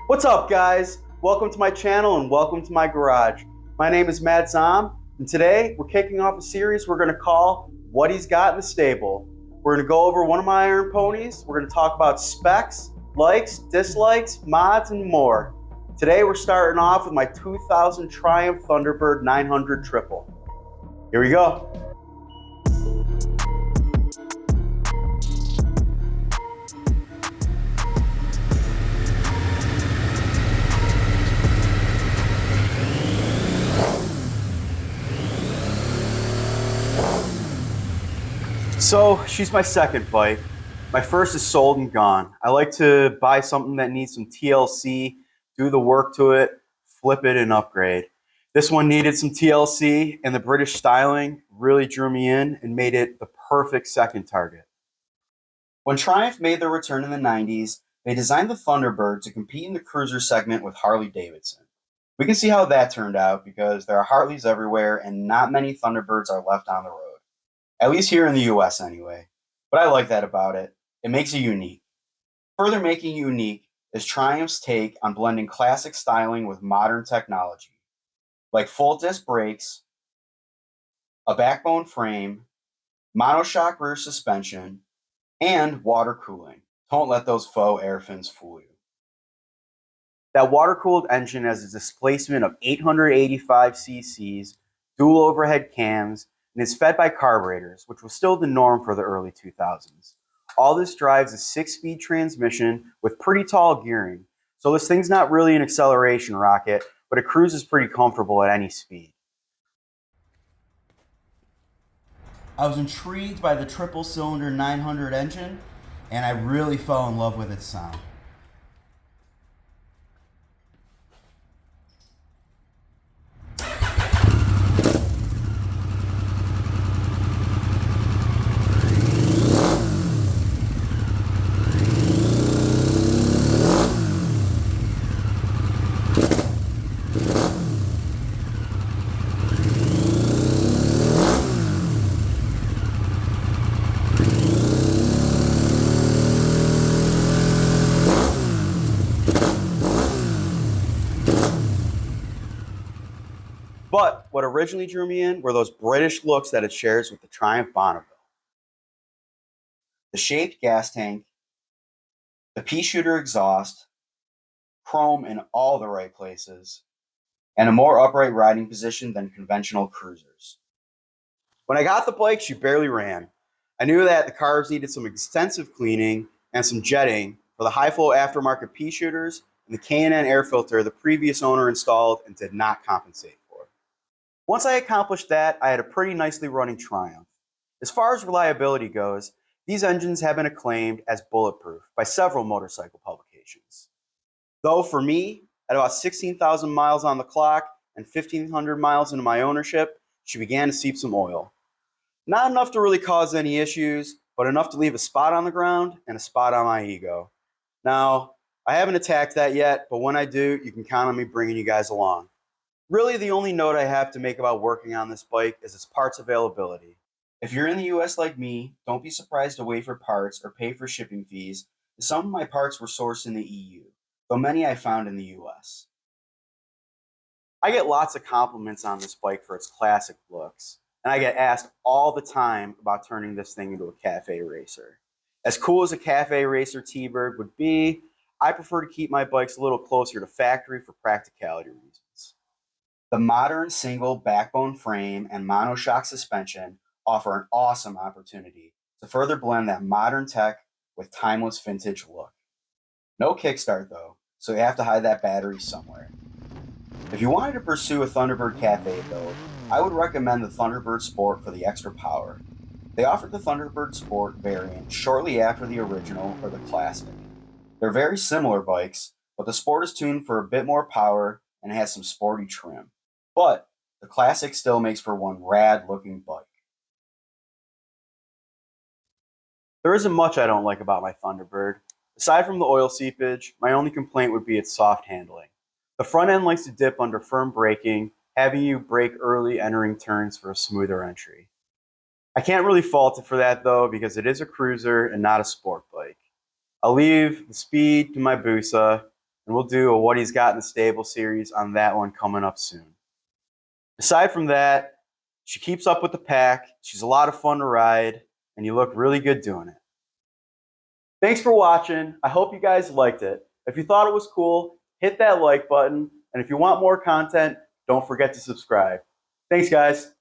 What's up, guys? Welcome to my channel and welcome to my garage. My name is MattZahmdotcom, and today we're kicking off a series we're going to call What He's Got in the Stable. We're going to go over one of my Iron Ponies. We're going to talk about specs, likes, dislikes, mods, and more. Today we're starting off with my 2000 Triumph Thunderbird 900 Triple. Here we go. So she's my second bike. My first is sold and gone. I like to buy something that needs some TLC, do the work to it, flip it, and upgrade. This one needed some TLC, and the British styling really drew me in and made it the perfect second target. When Triumph made their return in the 90s, they designed the Thunderbird to compete in the cruiser segment with Harley-Davidson. We can see how that turned out because there are Harleys everywhere and not many Thunderbirds are left on the road. At least here in the US anyway. But I like that about it. It makes it unique. Further making it unique is Triumph's take on blending classic styling with modern technology, like full disc brakes, a backbone frame, monoshock rear suspension, and water cooling. Don't let those faux air fins fool you. That water-cooled engine has a displacement of 885 cc's, dual overhead cams, and is fed by carburetors, which was still the norm for the early 2000s. All this drives a 6-speed transmission with pretty tall gearing, so this thing's not really an acceleration rocket, but it cruises pretty comfortable at any speed. I was intrigued by the triple-cylinder 900 engine, and I really fell in love with its sound. But what originally drew me in were those British looks that it shares with the Triumph Bonneville. The shaped gas tank, the pea shooter exhaust, chrome in all the right places, and a more upright riding position than conventional cruisers. When I got the bike, she barely ran. I knew that the carbs needed some extensive cleaning and some jetting for the high-flow aftermarket pea shooters and the K&N air filter the previous owner installed and did not compensate for. Once I accomplished that, I had a pretty nicely running Triumph. As far as reliability goes, these engines have been acclaimed as bulletproof by several motorcycle publications. Though for me, at about 16,000 miles on the clock and 1,500 miles into my ownership, she began to seep some oil. Not enough to really cause any issues, but enough to leave a spot on the ground and a spot on my ego. Now, I haven't attacked that yet, but when I do, you can count on me bringing you guys along. Really, the only note I have to make about working on this bike is its parts availability. If you're in the US like me, don't be surprised to wait for parts or pay for shipping fees, as some of my parts were sourced in the EU, though many I found in the US. I get lots of compliments on this bike for its classic looks, and I get asked all the time about turning this thing into a Café racer. As cool as a Café racer T-Bird would be, I prefer to keep my bikes a little closer to factory for practicality reasons. The modern single backbone frame and monoshock suspension offer an awesome opportunity to further blend that modern tech with timeless vintage look. No kickstart though, so you have to hide that battery somewhere. If you wanted to pursue a Thunderbird Café build, I would recommend the Thunderbird Sport for the extra power. They offered the Thunderbird Sport variant shortly after the original or the Classic. They're very similar bikes, but the Sport is tuned for a bit more power and has some sporty trim. But the Classic still makes for one rad-looking bike. There isn't much I don't like about my Thunderbird. Aside from the oil seepage, my only complaint would be its soft handling. The front end likes to dip under firm braking, having you brake early entering turns for a smoother entry. I can't really fault it for that though, because it is a cruiser and not a sport bike. I'll leave the speed to my Busa, and we'll do a What He's Got in the Stable series on that one coming up soon. Aside from that, she keeps up with the pack. She's a lot of fun to ride, and you look really good doing it. Thanks for watching. I hope you guys liked it. If you thought it was cool, hit that like button, and if you want more content, don't forget to subscribe. Thanks, guys.